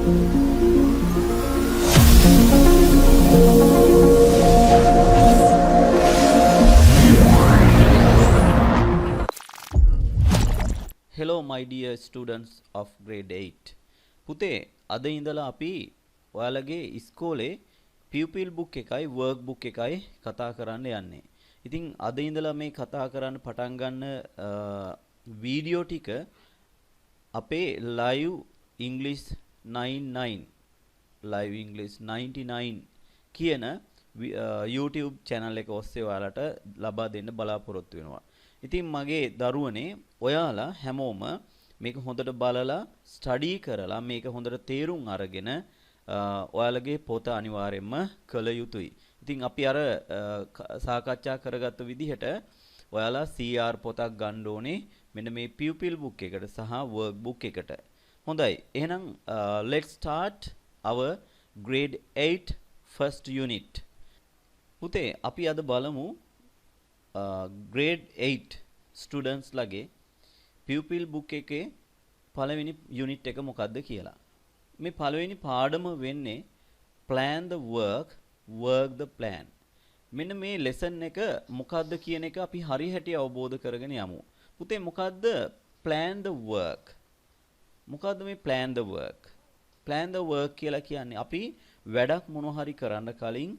Hello my dear students of grade 8. පුතේ අද ඉඳලා අපි ඔයාලගේ ඉස්කෝලේ pupil book එකයි work book එකයි කතා කරන්න යන්නේ. ඉතින් අද ඉඳලා මේ කතා කරන්න පටන් ගන්න වීඩියෝ ටික අපේ live english 99 live english 99 කියන YouTube channel එක ඔස්සේ ඔයාලට ලබා දෙන්න බලාපොරොත්තු වෙනවා. ඉතින් මගේ දරුවනේ ඔයාලා හැමෝම මේක හොඳට බලලා ස්ටඩි කරලා මේක හොඳට තේරුම් අරගෙන ඔයාලගේ පොත අනිවාර්යයෙන්ම කළ යුතුයි. ඉතින් අපි අර සාකච්ඡා කරගත්ත විදිහට ඔයාලා CR පොතක් ගන්න ඕනේ මෙන්න මේ pupil book එකට සහ work book එකට. හොඳයි. එහෙනම් let's start our grade 8 first unit. පුතේ අපි අද බලමු grade 8 students ලගේ pupil book එකේ පළවෙනි unit එක මොකක්ද කියලා. මේ පළවෙනි පාඩම වෙන්නේ plan the work, work the plan. මෙන්න මේ lesson එක මොකක්ද කියන එක අපි හරි හැටි අවබෝධ කරගෙන යමු. පුතේ මොකක්ද plan the work? මොකක්ද මේ plan the work? plan the work කියලා කියන්නේ අපි වැඩක් මොන හරි කරන්න කලින්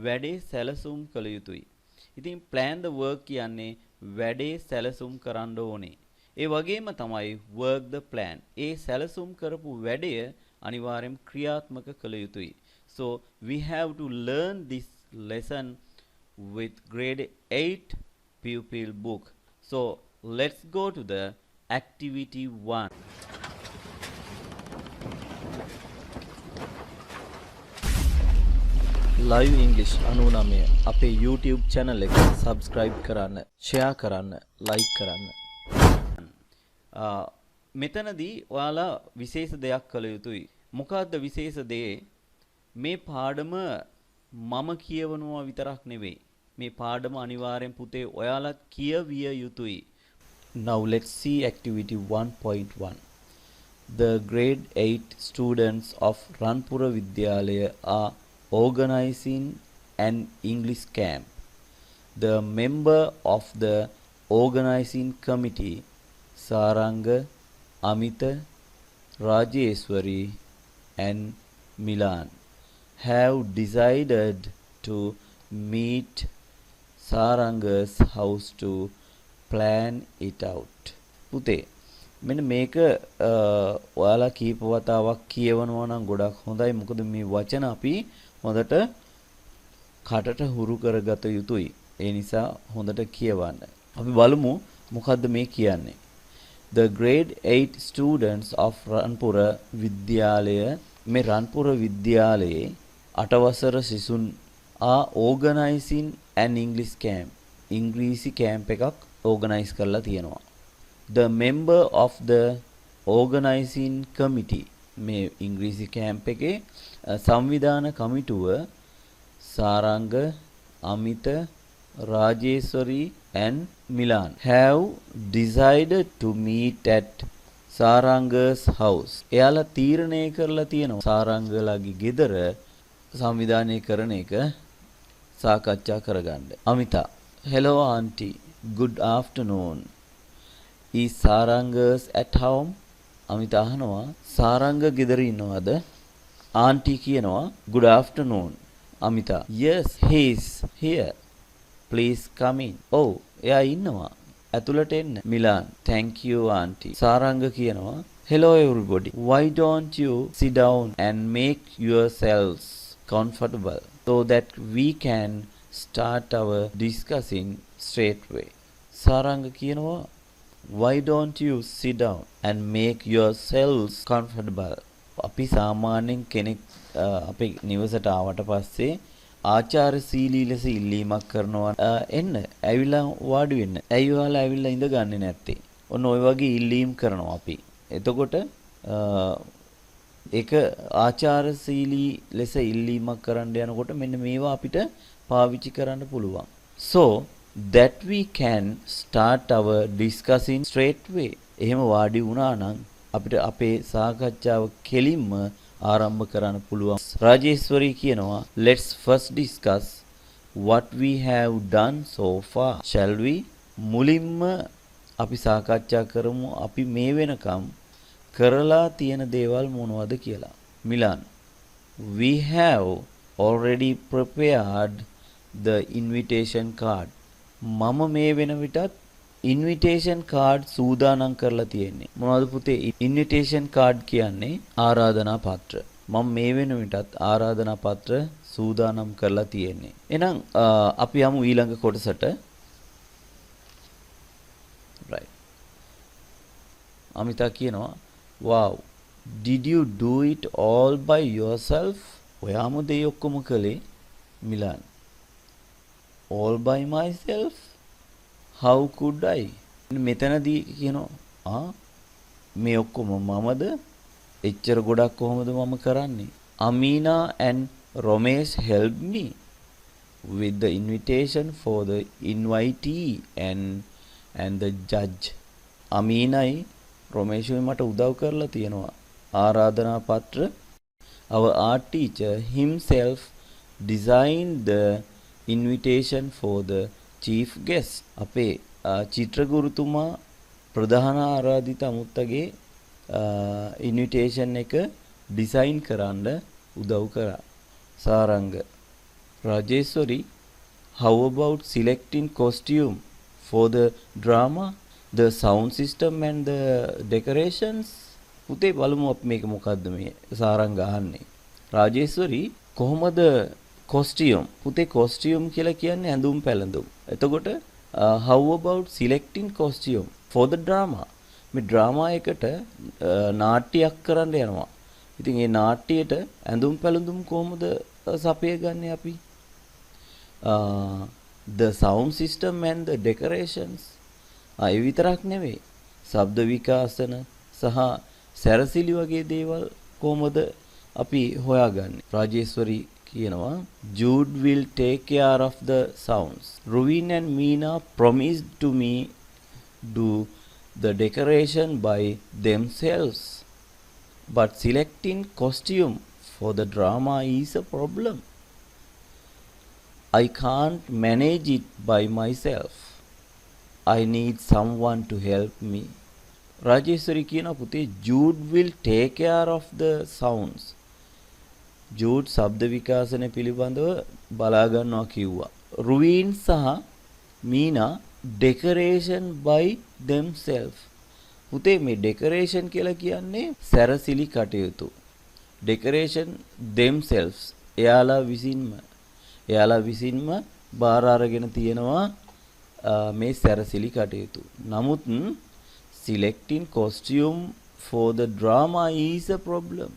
වැඩේ සැලසුම් කළ යුතුයි. ඉතින් plan the work කියන්නේ වැඩේ සැලසුම් කරන්න ඕනේ. ඒ වගේම තමයි work the plan. ඒ සැලසුම් කරපු වැඩය අනිවාර්යෙන් ක්‍රියාත්මක කළ යුතුයි. So we have to learn this lesson with grade 8 pupil book. So let's go to the activity 1. live english 99 අපේ YouTube channel එක subscribe කරන්න, share කරන්න, like කරන්න. මෙතනදී ඔයාලා විශේෂ දෙයක් කළ යුතුයි. මොකක්ද විශේෂ දේ? මේ පාඩම මම කියවනවා විතරක් නෙවෙයි. මේ පාඩම අනිවාර්යෙන් පුතේ ඔයාලත් කියවිය යුතුයි. Now let's see activity 1.1. The grade 8 students of Ranpura Vidyalaya are organizing an English camp. The member of the organizing committee, Saranga, Amita, Rajeswari and Milan, have decided to meet Saranga's house to plan it out. පුතේ මෙන්න මේක ඔයාලා කීප වතාවක් කියවනවා නම් ගොඩක් හොඳයි. මොකද මේ වචන අපි හොඳට කටට හුරු කරගත යුතුයි. ඒ නිසා හොඳට කියවන්න. අපි බලමු මොකද්ද මේ කියන්නේ. The grade 8 students of Ranpura Vidyalaya, මේ රන්පුර විද්‍යාලයේ 8 වසර සිසුන් are organizing an English camp. ඉංග්‍රීසි කැම්ප් එකක් organize කරලා තියෙනවා. The member of the organizing committee, මේ ඉංග්‍රීසි කැම්ප් එකේ සංවිධාන කමිටුව සාරංග, අමිත, රාජේශ්වරි and Milan have decided to meet at Saranga's house. එයාලා තීරණය කරලා තියෙනවා සාරංගලාගේ ගෙදර සංවිධානය කරන එක සාකච්ඡා කරගන්න. Amitha, hello auntie, good afternoon. Is Saranga's at home? Amitha අහනවා සාරංග ගෙදර ඉන්නවද? ආන්ටි කියනවා good afternoon. Amitha, yes he is here. Please come in. Oh, එයා ඉන්නවා. ඇතුළට එන්න. Milan, thank you auntie. Saranga කියනවා hello everybody. Why don't you sit down and make yourselves comfortable so that we can start our discussing straight away. Saranga කියනවා why don't you sit down and make yourselves comfortable. අපි සාමාන්‍යයෙන් කෙනෙක් අපේ නිවසට ආවට පස්සේ ආචාරශීලී ලෙස ඉල්ලීමක් කරනවා එන්න ඇවිල්ලා වාඩි වෙන්න. ඇයි ඔයාලා ඇවිල්ලා ඉඳගන්නේ නැත්තේ? ඔන්න ඔය වගේ ඉල්ලීම් කරනවා අපි. එතකොට ඒක ආචාරශීලී ලෙස ඉල්ලීමක් කරන්න යනකොට මෙන්න මේවා අපිට පාවිච්චි කරන්න පුළුවන්. So that we can start our discussing straight way. එහෙම වාඩි වුණා නම් අපිට අපේ සාකච්ඡාව කෙලින්ම ආරම්භ කරන්න පුළුවන්. රාජේශ්වරී කියනවා let's first discuss what we have done so far. Shall we? මුලින්ම අපි සාකච්ඡා කරමු අපි මේ වෙනකම් කරලා තියෙන දේවල් මොනවද කියලා. මිලන් we have already prepared the invitation card. මම මේ වෙන විටත් invitation card සූදානම් කරලා තියෙන්නේ. මොනවද පුතේ invitation card කියන්නේ? ආරාධනා පත්‍ර. මම මේ වෙන විටත් ආරාධනා පත්‍ර සූදානම් කරලා තියෙන්නේ. එහෙනම් අපි යමු ඊළඟ කොටසට. right. අමිතා කියනවා wow did you do it all by yourself? ඔයාම දේ ඔක්කොම කළේ? මිලන් all by myself? how could I? මෙතනදී කියනවා මේ ඔක්කොම මමද? එච්චර ගොඩක් කොහොමද මම කරන්නේ? Amina and Romesh helped me with the invitation for the invitee and the judge. අමීනයි රොමේෂුයි මට උදව් කරලා තියෙනවා. ආරාධනා පත්‍ර. Our art teacher himself designed the invitation for the chief guest. අපේ චිත්‍රගුරුතුමා ප්‍රධාන ආරාධිත අමුත්තගේ invitation එක ඩිසයින් කරන්න උදව් කරා. Saranga රාජේශ්වරි how about selecting costume for the drama, the sound system and the decorations? පුතේ බලමු අපි මේක මොකද්ද මේ සාරංග අහන්නේ. රාජේශ්වරි කොහොමද costume? පුතේ costume කියලා කියන්නේ ඇඳුම් පැළඳුම්. එතකොට how about selecting costume for the drama? මේ ඩ්‍රාමා එකට නාට්‍යයක් කරන්න යනවා. ඉතින් මේ නාට්‍යයට ඇඳුම් පැළඳුම් කොහොමද සපයගන්නේ අපි? The sound system and the decorations. ඒ විතරක් නෙවෙයි. ශබ්ද විකාශන සහ සැරසිලි වගේ දේවල් කොහොමද අපි හොයාගන්නේ? රාජේශ්වරි කියනවා Jude will take care of the sounds. Rovin and Meena promised to me do the decoration by themselves. But selecting costume for the drama is a problem. I can't manage it by myself. I need someone to help me. Rajeshwari කියනවා පුතේ Jude will take care of the sounds. Jude ශබ්ද විකාශන පිළිබඳව බලා ගන්නවා කිව්වා. Rovin සහ Meena decoration by themselves. පුතේ මේ decoration කියලා කියන්නේ සැරසිලි කටයුතු. decoration themselves එයාලා විසින්ම බාර අරගෙන තියෙනවා මේ සැරසිලි කටයුතු. නමුත් selecting costume for the drama is a problem.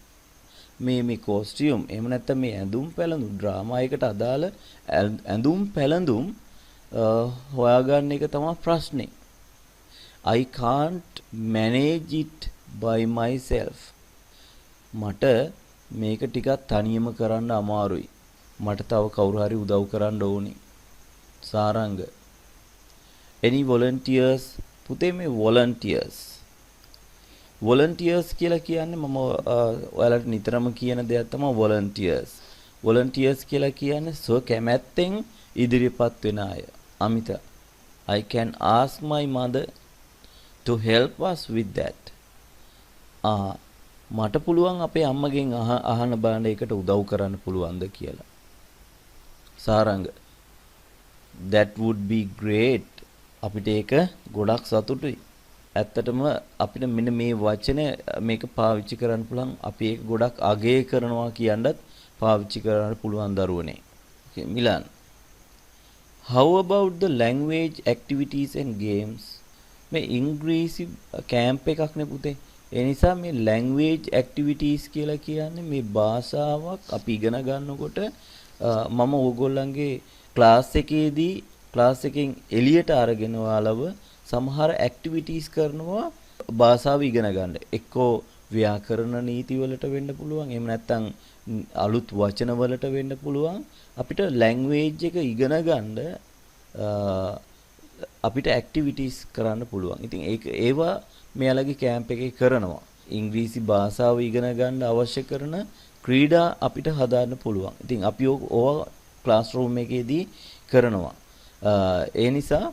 මේ costume එහෙම නැත්නම් මේ ඇඳුම් පැළඳුම් ඩ්‍රාමා එකට අදාළ ඇඳුම් පැළඳුම් හොයාගන්න එක තමයි ප්‍රශ්නේ. I can't manage it by myself. මට මේක ටිකක් තනියම කරන්න අමාරුයි. මට තව කවුරු හරි උදව් කරන්න ඕනි. Saranga any volunteers? පුතේ මේ volunteers කියලා කියන්නේ මම ඔයාලට නිතරම කියන දෙයක් තමයි volunteers කියලා කියන්නේ සෝ කැමැත්තෙන් ඉදිරිපත් වෙන අය. Amitha I can ask my mother to help us with that. මට පුළුවන් අපේ අම්මගෙන් අහන බලන්න ඒකට උදව් කරන්න පුළුවන්ද කියලා. Saranga that would be great. අපිට ඒක ගොඩක් සතුටුයි. ඇත්තටම අපිට මෙන්න මේ වචනේ මේක පාවිච්චි කරන්න පුළුවන්. අපි ඒක ගොඩක් අගය කරනවා කියනවත් පාවිච්චි කරන්න පුළුවන් දරුවනේ. Okay, Milan how about the language activities and games? මේ ඉංග්‍රීසි කැම්ප් එකක් නේ පුතේ. ඒ නිසා මේ language activities කියලා කියන්නේ මේ භාෂාවක් අපි ඉගෙන ගන්නකොට මම ඕගොල්ලන්ගේ ක්ලාස් එකෙන් එළියට අරගෙන ඔයාලව සමහර ඇක්ටිවිටීස් කරනවා භාෂාව ඉගෙන ගන්න. එක්කෝ ව්‍යාකරණ නීති වලට වෙන්න පුළුවන්. එහෙම නැත්නම් අලුත් වචන වලට වෙන්න පුළුවන්. අපිට ලැන්ග්වේජ් එක ඉගෙන ගන්න අපිට ඇක්ටිවිටීස් කරන්න පුළුවන්. ඉතින් ඒවා මෙයාලගේ කැම්ප් එකේ කරනවා. ඉංග්‍රීසි භාෂාව ඉගෙන ගන්න අවශ්‍ය කරන ක්‍රීඩා අපිට හදාන්න පුළුවන්. ඉතින් අපි ඕවා ක්ලාස් රූම් එකේදී කරනවා. ඒ නිසා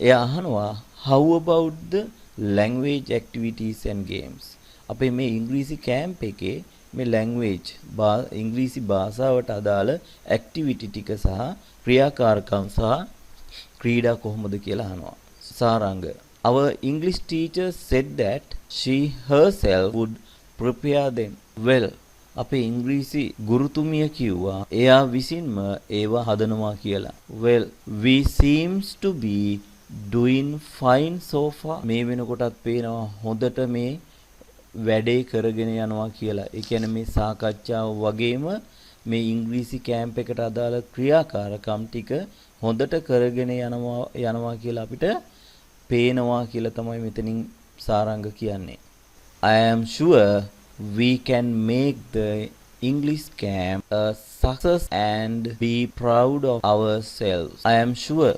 එයා අහනවා how about the language activities and games? අපේ මේ ඉංග්‍රීසි කැම්ප් එකේ මේ ලැන්ග්වේජ් ඉංග්‍රීසි භාෂාවට අදාළ ඇක්ටිවිටි ටික සහ ක්‍රියාකාරකම් සහ ක්‍රීඩා කොහොමද කියලා අහනවා. Saranga. Our English teacher said that she herself would prepare them well. අපේ ඉංග්‍රීසි ගුරුතුමිය කිව්වා එයා විසින්ම ඒවා හදනවා කියලා. Well, we seems to be doing fine so far. මේ වෙනකොටත් පේනවා හොඳට මේ වැඩේ කරගෙන යනවා කියලා. ඒ කියන්නේ මේ සාකච්ඡාව වගේම මේ ඉංග්‍රීසි කැම්ප් එකට අදාළ ක්‍රියාකාරකම් ටික හොඳට කරගෙන යනවා කියලා අපිට පේනවා කියලා තමයි මෙතනින් සාරංග කියන්නේ. I am sure we can make the English camp a success and be proud of ourselves. I am sure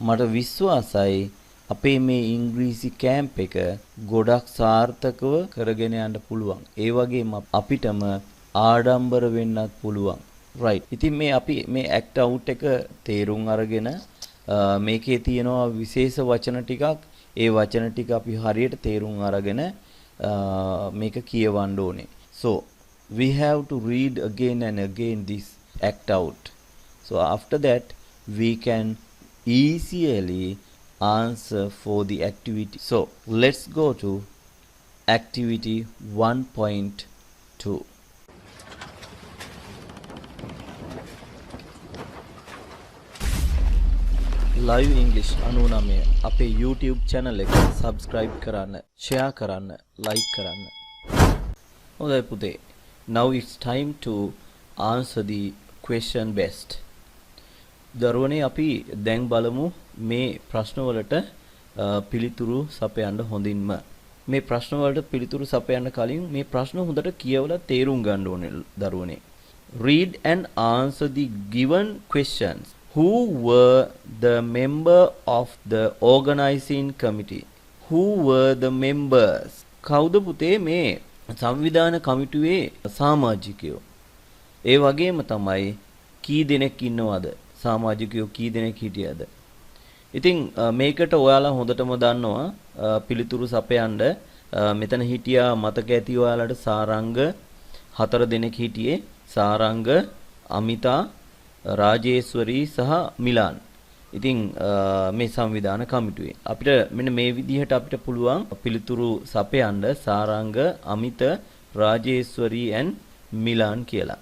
මට විශ්වාසයි අපේ මේ ඉංග්‍රීසි කැම්ප් එක ගොඩක් සාර්ථකව කරගෙන යන්න පුළුවන්. ඒ වගේම අපිටම ආඩම්බර වෙන්නත් පුළුවන්. right. ඉතින් මේ අපි මේ ඇක්ට් අවුට් එක තේරුම් අරගෙන මේකේ තියෙනවා විශේෂ වචන ටිකක්. ඒ වචන ටික අපි හරියට තේරුම් අරගෙන මේක කියවන්න ඕනේ. So we have to read again and again this act out. So after that we can easily answer for the activity. So let's go to activity 1.2. Live English 99 අපේ YouTube channel එක subscribe කරන්න, share කරන්න, like කරන්න. හොඳයි පුතේ. Now it's time to answer the question best. දරුවනේ අපි දැන් බලමු මේ ප්‍රශ්න වලට පිළිතුරු සපයන්න හොඳින්ම. මේ ප්‍රශ්න වලට පිළිතුරු සපයන්න කලින් මේ ප්‍රශ්න හොඳට කියවලා තේරුම් ගන්න ඕනේ දරුවනේ. Read and answer the given questions. Who were the member of the organizing committee? Who were the members? කවුද පුතේ මේ සංවිධාන කමිටුවේ සමාජිකයෝ? ඒ වගේම තමයි කී දෙනෙක් ඉන්නවද? සමාජිකයෝ කී දෙනෙක් හිටියද? ඉතින් මේකට ඔයාලා හොඳටම දන්නවා පිළිතුරු සපයන්න මෙතන හිටියා මතක ඇති ඔයාලට සාරංග 4 දෙනෙක් හිටියේ. සාරංග, අමිතා, රාජේශ්වරී සහ මිලාන්. ඉතින් මේ සංවිධාන කමිටුවේ අපිට මෙන්න මේ විදිහට අපිට පුළුවන් පිළිතුරු සපයන්න සාරංග, අමිත, රාජේශ්වරී and මිලාන් කියලා.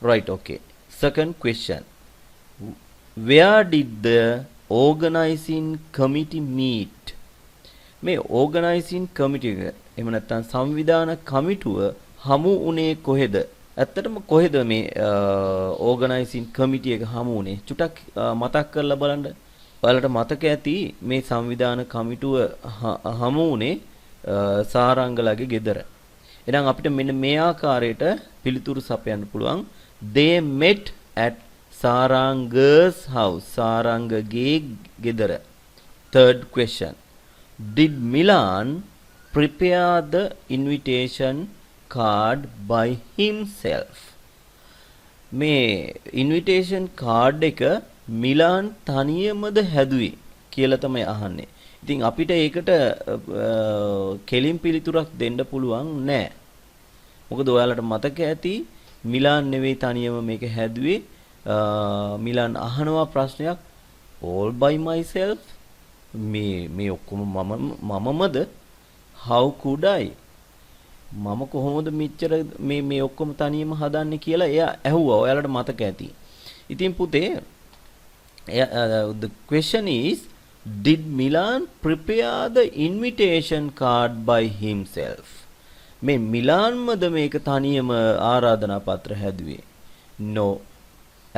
Right, okay. Second question. Where did the organizing committee meet? මේ organizing committee එක එහෙම නැත්නම් සංවිධාන කමිටුව හමු වුණේ කොහෙද? ඇත්තටම කොහෙද මේ organizing committee එක හමු වුණේ? චුටක් මතක් කරලා බලන්න. ඔයාලට මතක ඇති මේ සංවිධාන කමිටුව හමු වුණේ සාරංගලගේ ගෙදර. එහෙනම් අපිට මෙන්න මේ ආකාරයට පිළිතුරු සපයන්න පුළුවන්. They met at Saranga's house. Sarangaගේ ගෙදර. Third question. Did Milan prepare the invitation card by himself? මේ invitation card එක මිලාන් තනියමද හැදුවේ කියලා තමයි අහන්නේ. ඉතින් අපිට ඒකට කෙලින් පිළිතුරක් දෙන්න පුළුවන් නෑ. මොකද ඔයාලට මතක ඇති මිලාන් නෙවෙයි තනියම මේක හැදුවේ. මිලාන් අහනවා ප්‍රශ්නයක් all by myself. මේ ඔක්කොම මමමද? how could I? මම කොහොමද මෙච්චර මේ ඔක්කොම තනියම හදන්නේ කියලා එයා ඇහුවා. ඔයාලට මතක ඇති. ඉතින් පුතේ the question is, did Milan prepare the invitation card by himself? මේ මිලාන්මද මේක තනියම ආරාධනා පත්‍ර හැදුවේ? no.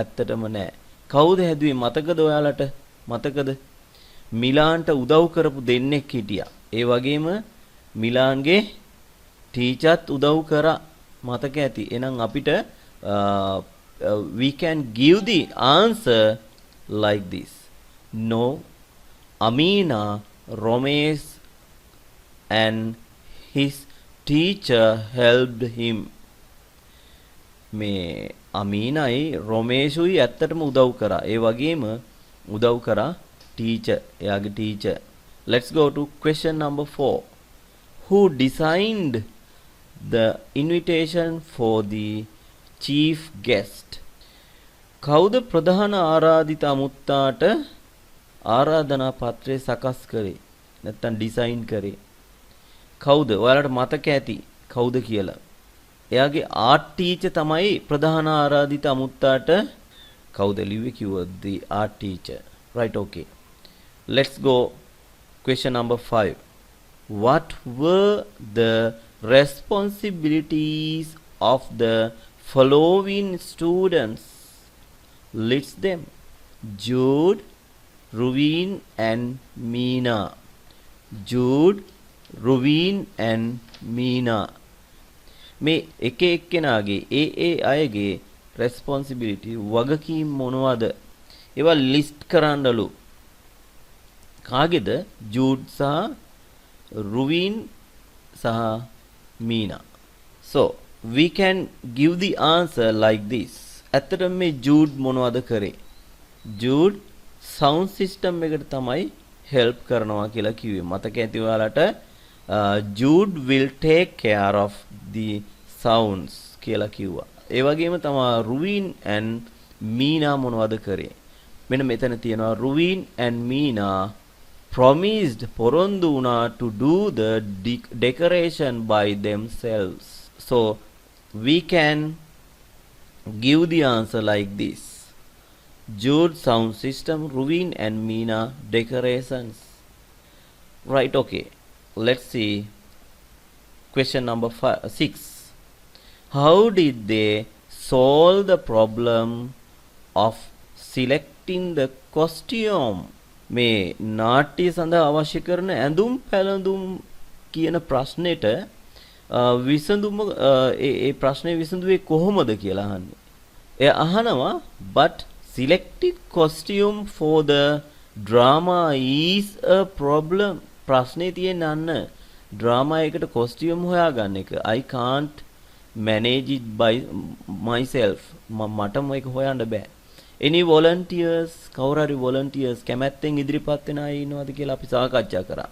ඇත්තටම නෑ. කවුද හැදුවේ මතකද ඔයාලට? මතකද? මිලාන්ට උදව් කරපු දෙන්නෙක් හිටියා. ඒ වගේම මිලාන්ගේ ටීචර්ත් උදව් කරා. මතක ඇති. එහෙනම් අපිට we can give the answer like this. No, Amina, Romesh and his teacher helped him. මේ අමීනයි රොමේෂුයි ඇත්තටම උදව් කරා. ඒ වගේම උදව් කරා teacher. එයාගේ teacher. Let's go to question number 4. Who designed the invitation for the chief guest? කවුද ප්‍රධාන ආරාධිත අමුත්තාට ආරාධනා පත්‍රය සකස් කරේ? නැත්තම් ඩිසයින් කරේ? කවුද? ඔයාලට මතක ඇති කවුද කියලා. එයාගේ ආර්ට් ටීචර් තමයි ප්‍රධාන ආරාධිත අමුත්තාට කවුද ලිව්වේ කිව්වොත් the art teacher. Right, okay. Let's go question number 5. What were the responsibilities of the following students? List them. Jude, Ruveen and Meena. Jude, Ruveen and Meena. මේ එක එක්කෙනාගේ ඒ අයගේ responsibility වගකීම් මොනවද? ඒවා ලිස්ට් කරන්නලු. කාගේද? ජූඩ් සහ රුවින් සහ Meena. So we can give the answer like this. ඇත්තටම මේ ජූඩ් මොනවද කරේ? ජූඩ් sound system එකට තමයි help කරනවා කියලා කිව්වේ. මතක ඇති ඔයාලට Jude will take care of the sounds කියලා කිව්වා. ඒ වගේම තමයි Ruveen and Meena මොනවද කරේ? මෙන්න මෙතන තියෙනවා Ruveen and Meena promised පොරොන්දු වුණා to do the decoration by themselves. So we can give the answer like this. Jude sound system, Ruveen and Meena decorations. Right, okay. Let's see question number 6. How did they solve the problem of selecting the costume? මේ නාට්‍ය සඳහා අවශ්‍ය කරන ඇඳුම් පැළඳුම් කියන ප්‍රශ්නෙට විසඳුම ඒ ප්‍රශ්නේ විසඳුවේ කොහොමද කියලා අහන්නේ. එයා අහනවා but selected costume for the drama is a problem. ප්‍රශ්නේ තියෙන්නේ අන්න ඩ්‍රාමා එකට කොස්ටියුම් හොයාගන්න එක. I can't manage it by myself. මටම ඒක හොයන්න බෑ. Any volunteers? කවුරු හරි volunteers කැමැත්තෙන් ඉදිරිපත් වෙන අය ඉන්නවද කියලා අපි සාකච්ඡා කරා.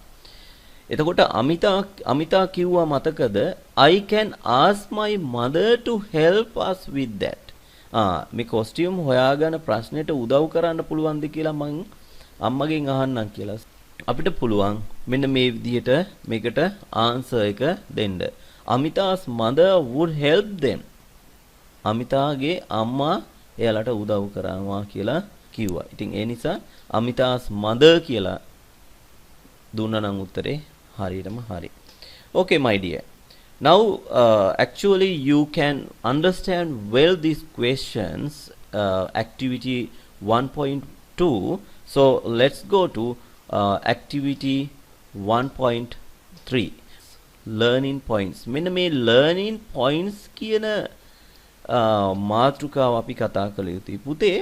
එතකොට අමිතා කිව්වා මතකද? I can ask my mother to help us with that. මේ කොස්ටියුම් හොයාගන්න ප්‍රශ්නෙට උදව් කරන්න පුළුවන්ද කියලා මං අම්මගෙන් අහන්නම් කියලා. අපිට පුළුවන් මෙන්න මේ විදිහට මේකට ආන්සර් එක දෙන්න. Amita's mother would help them. අමිතාගේ අම්මා එයාලට උදව් කරනවා කියලා කිව්වා. ඉතින් ඒ නිසා Amita's mother කියලා දුන්නා නම් උත්තරේ හරියටම හරි. Okay my dear. Now actually you can understand well these questions activity 1.2. So let's go to activity 1.3 learning points. මෙන්න මේ learning points කියන මාතෘකාව අපි කතා කළ යුතුයි. පුතේ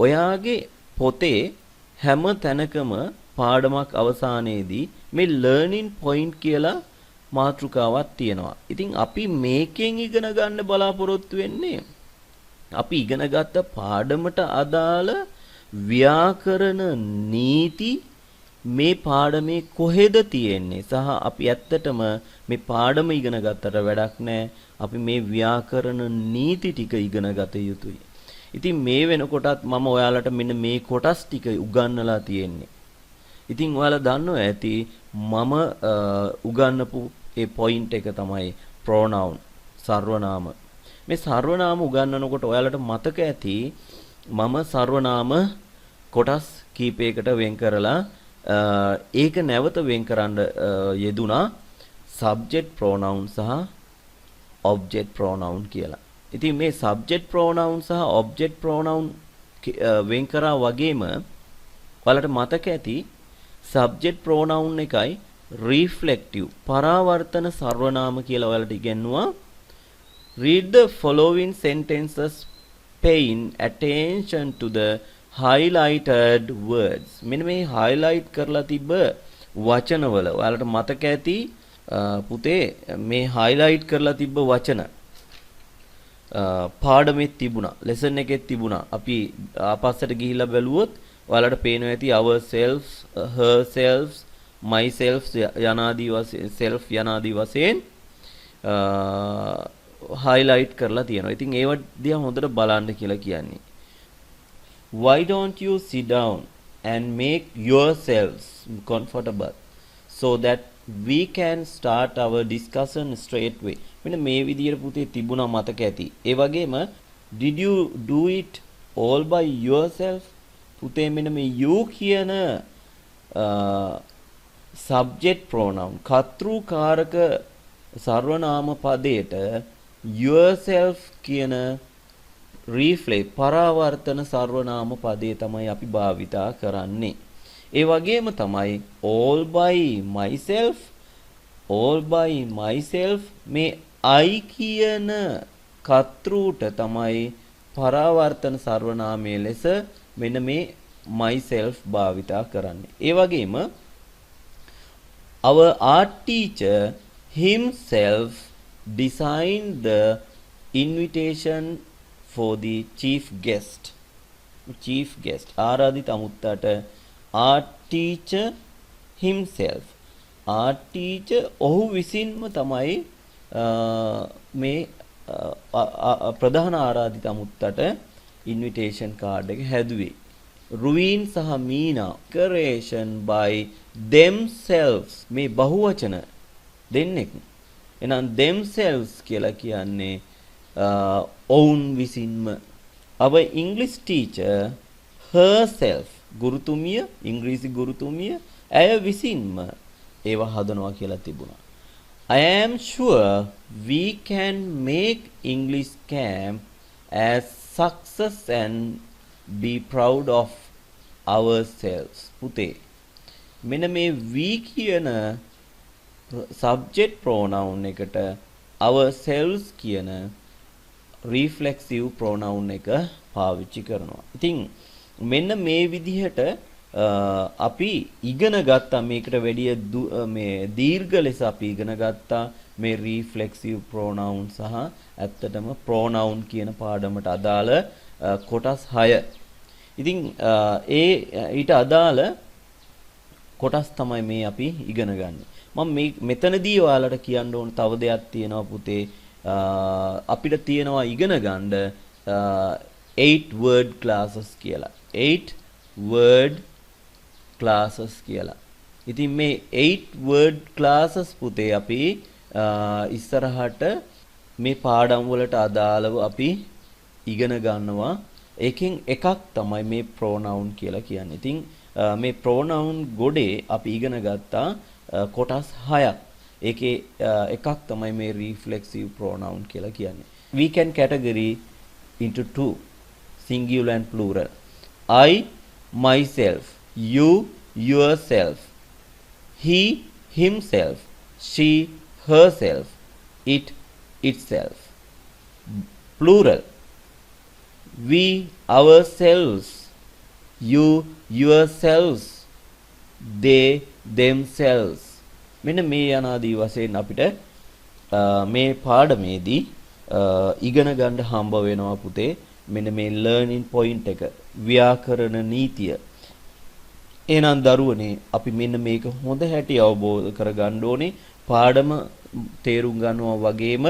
ඔයාගේ පොතේ හැම තැනකම පාඩමක් අවසානයේදී මේ learning point කියලා මාතෘකාවක් තියෙනවා. ඉතින් අපි මේකෙන් ඉගෙන ගන්න බලාපොරොත්තු වෙන්නේ අපි ඉගෙන ගත්ත පාඩමට අදාළ ව්‍යාකරණ නීති මේ පාඩමේ කොහෙද තියෙන්නේ සහ අපි ඇත්තටම මේ පාඩම ඉගෙන ගත්තට වැඩක් නැහැ. අපි මේ ව්‍යාකරණ නීති ටික ඉගෙන ගත යුතුයි. ඉතින් මේ වෙනකොටත් මම ඔයාලට මෙන්න මේ කොටස් ටික උගන්වලා තියෙන්නේ. ඉතින් ඔයාලා දන්නවා ඇති මම උගන්වපු ඒ පොයින්ට් එක තමයි pronoun සර්වනාම. මේ සර්වනාම උගන්වනකොට ඔයාලට මතක ඇති මම සර්වනාම කොටස් කීපයකට වෙන් කරලා ඒක නැවත වෙන් කරන්න යෙදුනා subject pronoun සහ object pronoun කියලා. ඉතින් මේ subject pronoun සහ object pronoun වෙන් කරා වගේම ඔයාලට මතක ඇති subject pronoun එකයි reflective පරාවර්තන සර්වනාම කියලා ඔයාලට ඉගෙනුවා. Read the following sentences paying attention to the highlighted words. මෙන්න මේ highlight කරලා තිබ්බ වචනවල ඔයාලට මතක ඇති පුතේ මේ highlight කරලා තිබ්බ වචන පාඩමේ තිබුණා lesson එකේ තිබුණා අපි ආපස්සට ගිහිල්ලා බැලුවොත් ඔයාලට පේනවා ඇති ourselves herself myself යනාදී වශයෙන් self යනාදී වශයෙන් highlight කරලා තියෙනවා. ඉතින් ඒව දිහා හොඳට බලන්න කියලා කියන්නේ. Why don't you sit down and make yourselves comfortable so that we can start our discussion straight away. මෙන්න මේ විදියට පුතේ තිබුණා මතක ඇති. ඒ වගේම did you do it all by yourself? පුතේ මෙන්න මේ you කියන subject pronoun කර්තෘකාරක සර්වනාම පදයට yourself කියන reflex පරාවර්තන සර්වනාම පදේ තමයි අපි භාවිතා කරන්නේ. ඒ වගේම තමයි all by myself මේ I කියන කර්තෘට තමයි පරාවර්තන සර්වනාමයේ ලෙස මෙන්න මේ myself භාවිතා කරන්නේ. ඒ වගේම our art teacher himself designed the invitation for the chief guest ආරාධිත අමුත්තට art teacher himself ඔහු විසින්ම තමයි මේ ප්‍රධාන ආරාධිත අමුත්තට invitation card එක හැදුවේ. රුවින් සහ මීනා decoration by themselves මේ බහුවචන දෙන්නෙක්. එහෙනම් themselves කියලා කියන්නේ ඔවුන් විසින්ම. our English teacher herself ගුරුතුමිය ඉංග්‍රීසි ගුරුතුමිය ඇය විසින්ම ඒව හදනවා කියලා තිබුණා. I am sure we can make English camp as success and be proud of ourselves. පුතේ මෙන්න මේ we කියන subject pronoun එකට ourselves කියන reflexive pronoun එක පාවිච්චි කරනවා. ඉතින් මෙන්න මේ විදිහට අපි ඉගෙන ගත්තා මේකට වැඩිය මේ දීර්ඝ ලෙස අපි ඉගෙන ගත්තා මේ reflexive pronoun සහ ඇත්තටම pronoun කියන පාඩමට අදාළ කොටස් 6. ඉතින් ඒ ඊට අදාළ කොටස් තමයි මේ අපි ඉගෙන ගන්න. මම මේ මෙතනදී ඔයාලට කියන්න ඕන තව දෙයක් තියෙනවා පුතේ. අපිට තියෙනවා ඉගෙන ගන්න 8 word classes කියලා. 8 word classes කියලා. ඉතින් මේ 8 word classes පුතේ අපි ඉස්සරහට මේ පාඩම් වලට අදාළව අපි ඉගෙන ගන්නවා. ඒකෙන් එකක් තමයි මේ pronoun කියලා කියන්නේ. ඉතින් මේ pronoun ගොඩේ අපි ඉගෙන ගත්තා කොටස් 6ක්. ඒකේ එකක් තමයි මේ reflexive pronoun කියලා කියන්නේ. We can category into two, singular and plural. I, myself, you, yourself, he, himself, she, herself, it, itself. Plural. We, ourselves, you, yourselves, they, themselves. මෙන්න මේ යනාදී වශයෙන් අපිට මේ පාඩමේදී ඉගෙන ගන්න හම්බ වෙනවා පුතේ. මෙන්න මේ learning point එක ව්‍යාකරණ නීතිය. එහෙනම් දරුවනේ අපි මෙන්න මේක හොඳ හැටි අවබෝධ කරගන්න ඕනේ. පාඩම තේරුම් ගන්නවා වගේම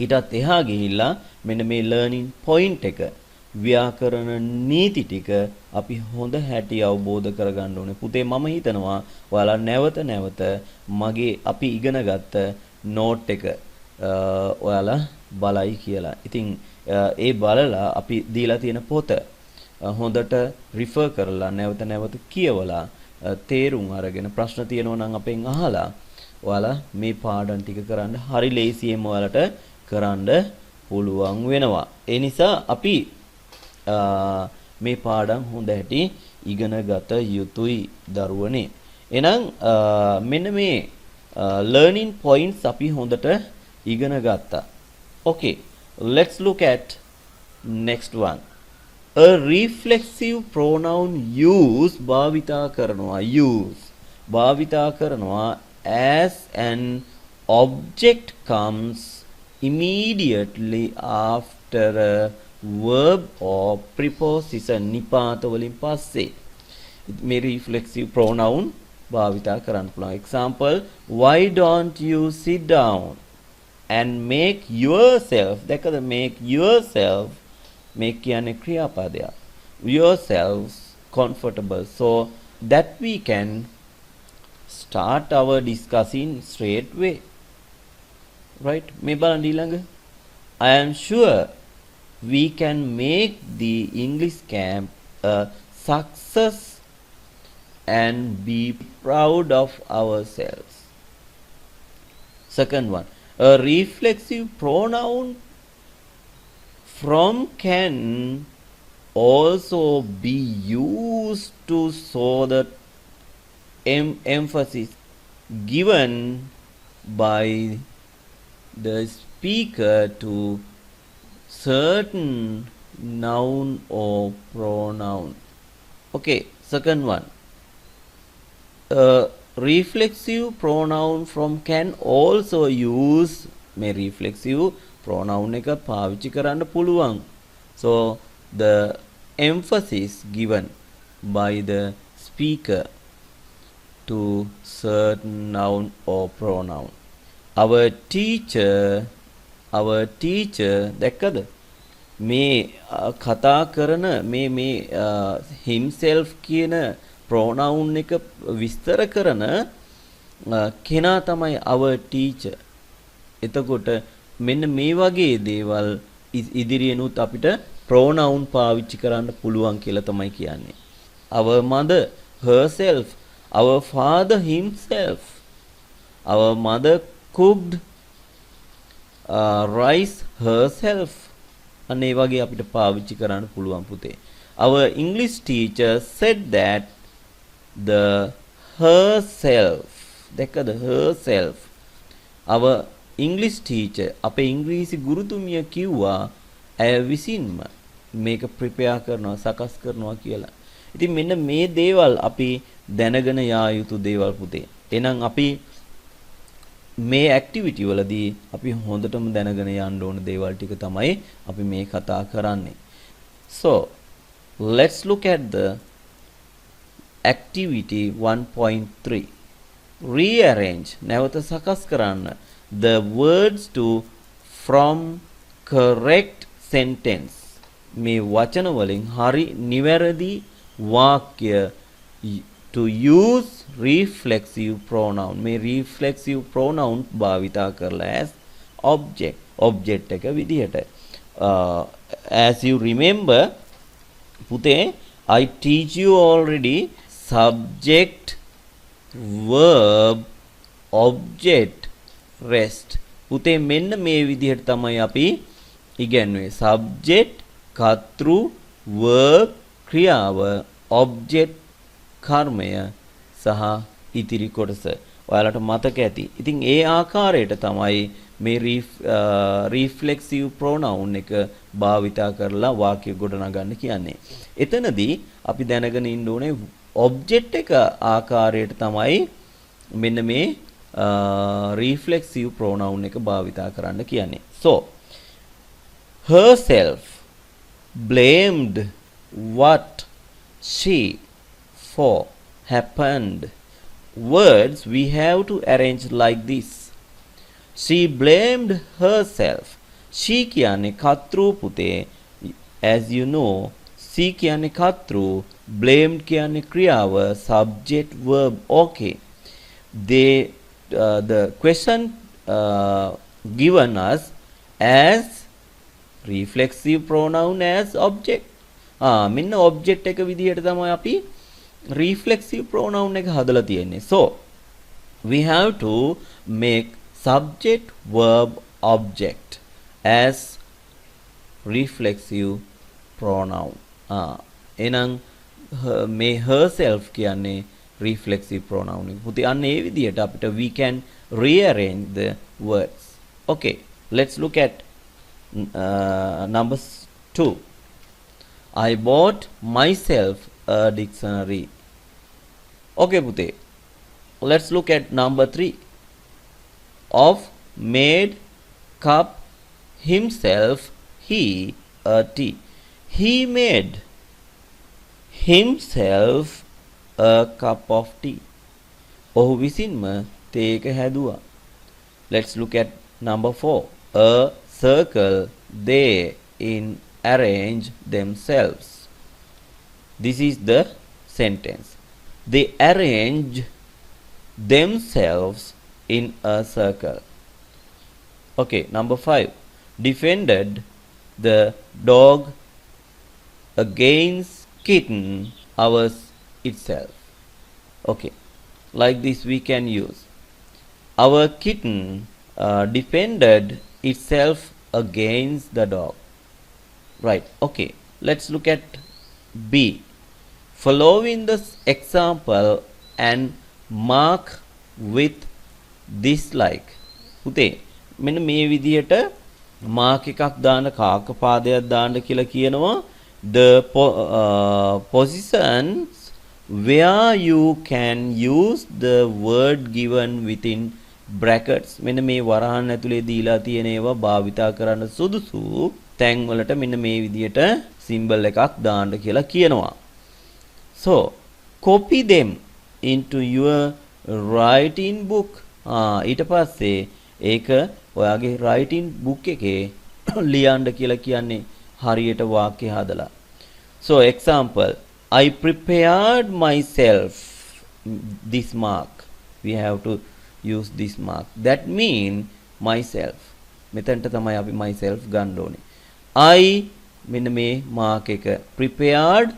ඊටත් එහා ගිහිල්ලා මෙන්න මේ learning point එක ව්‍යාකරණ නීති ටික අපි හොඳ හැටි අවබෝධ කරගන්න ඕනේ. පුතේ මම හිතනවා ඔයාලා නැවත නැවත මගේ අපි ඉගෙන ගත්ත note එක ඔයාලා බලයි කියලා. ඉතින් ඒ බලලා අපි දීලා තියෙන පොත හොඳට රිෆර් කරලා නැවත නැවත කියවලා තේරුම් අරගෙන ප්‍රශ්න තියෙනවා නම් අපෙන් අහලා ඔයාලා මේ පාඩම් ටික කරන්න හරි ලේසියෙන් ඔයාලට කරන්න පුළුවන් වෙනවා. ඒ නිසා අපි මේ පාඩම් හොඳ හැටි ඉගෙන ගත යුතුයි දරුවනේ. එහෙනම් මෙන්න මේ learning points අපි හොඳට ඉගෙන ගත්තා. Okay, let's look at next one. A reflexive pronoun use භාවිතා කරනවා as an object comes immediately after a verb or preposition නිපාත වලින් පස්සේ මේ reflexive pronoun භාවිතා කරන්න පුළුවන්. Example, why don't you sit down and make yourself, දැකද make yourself, make කියන්නේ ක්‍රියාපදයක්, yourselves comfortable, so that we can start our discussing straight way, right? මේ බලන්න ඊළඟ, I am sure we can make the English camp a success and be proud of ourselves. Second one, a reflexive pronoun from can also be used to show the emphasis given by the speaker to certain noun or pronoun. Okay, second one. Reflexive pronoun from can also use මේ reflexive pronoun එක පාවිච්චි කරන්න පුළුවන්. So the emphasis given by the speaker to certain noun or pronoun. Our teacher දැක්කද මේ කතා කරන මේ himself කියන pronoun එක විස්තර කරන කෙනා තමයි our teacher. එතකොට මෙන්න මේ වගේ දේවල් ඉදිරියෙනුත් අපිට pronoun පාවිච්චි කරන්න පුළුවන් කියලා තමයි කියන්නේ. Our mother herself, our father himself, our mother cooked rice herself. අනේ වගේ අපිට පාවිච්චි කරන්න පුළුවන් පුතේ. Our English teacher said that the herself, දැක්කද herself, our English teacher, අපේ ඉංග්‍රීසි ගුරුතුමිය කිව්වා ඇය විසින්ම මේක ප්‍රිපෙයාර් කරනවා, සකස් කරනවා කියලා. ඉතින් මෙන්න මේ දේවල් අපි දැනගෙන යා යුතු දේවල් පුතේ. එහෙනම් අපි මේ ඇක්ටිවිටි වලදී අපි හොඳටම දැනගෙන යන්න ඕන දේවල් ටික තමයි අපි මේ කතා කරන්නේ. So let's look at the activity 1.3. Rearrange, නැවත සකස් කරන්න the words to from correct sentence. මේ වචන වලින් හරි නිවැරදි වාක්‍ය to use reflexive pronoun. මේ reflexive pronoun භාවිතා කරලා as object එක විදිහට. As you remember පුතේ, I teach you already subject verb object rest. පුතේ මෙන්න මේ විදිහට තමයි අපි ඉගෙනුවේ. subject කර්තෘ verb ක්‍රියාව object කර්මය සහ ඉතිරි කොටස. ඔයාලට මතක ඇති. ඉතින් ඒ ආකාරයට තමයි මේ reflexive pronoun එක භාවිතා කරලා වාක්‍ය ගොඩනගන්න කියන්නේ. එතනදී අපි දැනගෙන ඉන්න ඕනේ object එක ආකාරයට තමයි මෙන්න මේ reflexive pronoun එක භාවිතා කරන්න කියන්නේ. So herself blamed what she for happened. Words we have to arrange like this. She blamed herself. She කියන්නේ කර්තෘ පුතේ. As you know, she කියන්නේ කර්තෘ, blamed කියන්නේ ක්‍රියාව, subject verb. Okay. The question given us as reflexive pronoun as object. මෙන්න object එක විදිහට තමයි අපි reflexive pronoun එක හදලා තියෙන්නේ. So we have to make subject verb object as reflexive pronoun. එහෙනම් මේ herself කියන්නේ reflexive pronoun එක. පුතේ අන්න ඒ විදිහට අපිට we can rearrange the words. Okay, let's look at number 2. I bought myself a dictionary. Okay පුතේ, let's look at number 3. Of made cup himself he a tea. He made himself a cup of tea. ඔහු විසින්ම තේ එක හැදුවා. Let's look at number 4. A circle they in arrange themselves. This is the sentence. They arrange themselves in a circle. Okay, number 5. Defended the dog against kitten ours itself. Okay, like this we can use. Our kitten defended itself against the dog. Right, okay. Let's look at B. Following this example and mark with dislike. පුතේ මෙන්න මේ විදිහට mark එකක් දාන්න කාක පාදයක් දාන්න කියලා කියනවා. The positions where you can use the word given within brackets. මෙන්න මේ වරහන් ඇතුලේ දීලා තියෙන ඒවා භාවිතා කරන්න සුදුසු තැන් වලට මෙන්න මේ විදිහට symbol එකක් දාන්න කියලා කියනවා. So copy them into your writing book. ඊට පස්සේ ඒක ඔයාගේ writing book එකේ ලියන්න කියලා කියන්නේ හරියට වාක්‍ය හදලා. So example, I prepared myself this mark. We have to use this mark. That mean myself. මෙතනට තමයි අපි myself ගන්න ඕනේ. I මෙන්න මේ mark එක prepared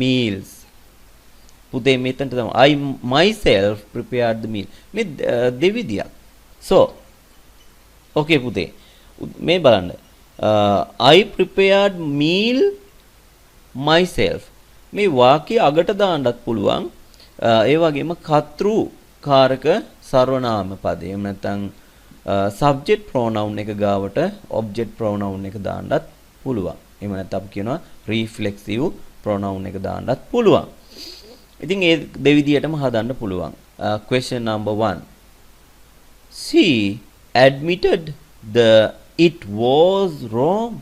meals. පුතේ මෙතනට තමයි I myself prepared the meal. මේ දෙවිදියක්. So okay පුතේ මේ බලන්න. I prepared meal myself. මේ වාක්‍ය අගට දාන්නත් පුළුවන්. ඒ වගේම කර්තෘ කාරක සර්වනාම පදේ. එහෙම නැත්නම් subject pronoun එක ගාවට object pronoun එක දාන්නත් පුළුවන්. එහෙම නැත්නම් අපි කියනවා reflexive pronoun එක දාන්නත් පුළුවන්. ඉතින් ඒ දෙවිදියටම හදන්න පුළුවන්. Question number 1. She admitted it was wrong.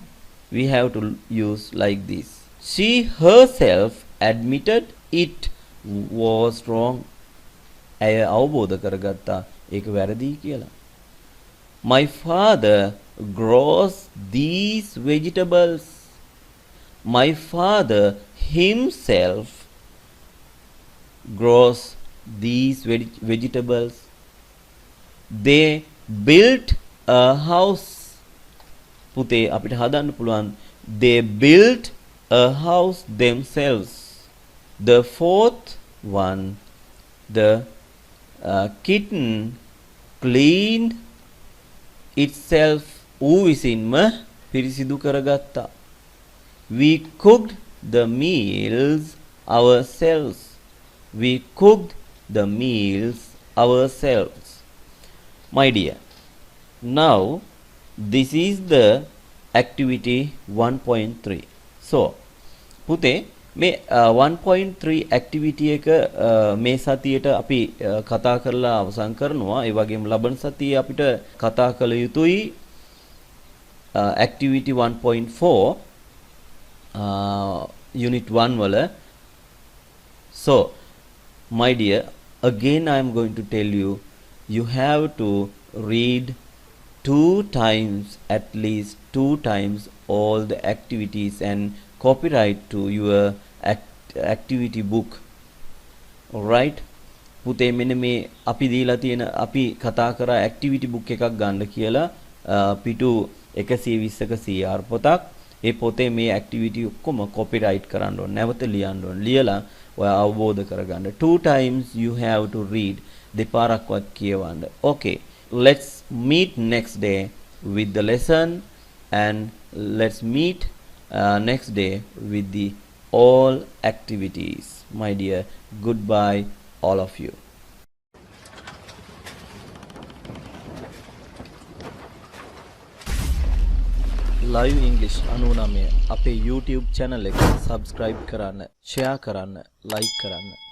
We have to use like this. She herself admitted it was wrong. ඇය අවබෝධ කරගත්තා ඒක වැරදි කියලා. My father grows these vegetables. My father himself grows these vegetables. They built a house. පුතේ අපිට හදන්න පුළුවන් they built a house themselves. The fourth one, the kitten cleaned itself. ඌ විසින්ම පිරිසිදු කරගත්තා. We cooked the meals ourselves. We cooked the meals ourselves. My dear, now this is the activity 1.3. So පුතේ මේ 1.3 activity එක මේ සතියේට අපි කතා කරලා අවසන් කරනවා. ඒ වගේම ලබන සතියේ අපිට කතා කළ යුතුයි activity 1.4 unit 1 වල. So my dear, again I am going to tell you, you have to read 2 times, at least 2 times, all the activities and copyright to your activity book. Alright? පුතේ මෙන්න මේ අපි දීලා තියෙන අපි කතා කරා activity book එකක් ගන්න කියලා පිටු 120ක CR පොතක්. ඒ පොතේ මේ activity ඔක්කොම copyright කරන්න ඕනේ. නැවත ලියන්න ඕනේ. ලියලා ඔයා අවබෝධ කරගන්න. 2 times you have to read. දෙපාරක්වත් කියවන්න. Okay. Let's meet next day with the lesson, and let's meet next day with the all activities. My dear, goodbye all of you. Live English 99 අපේ YouTube channel එක subscribe කරන්න, share කරන්න, like කරන්න.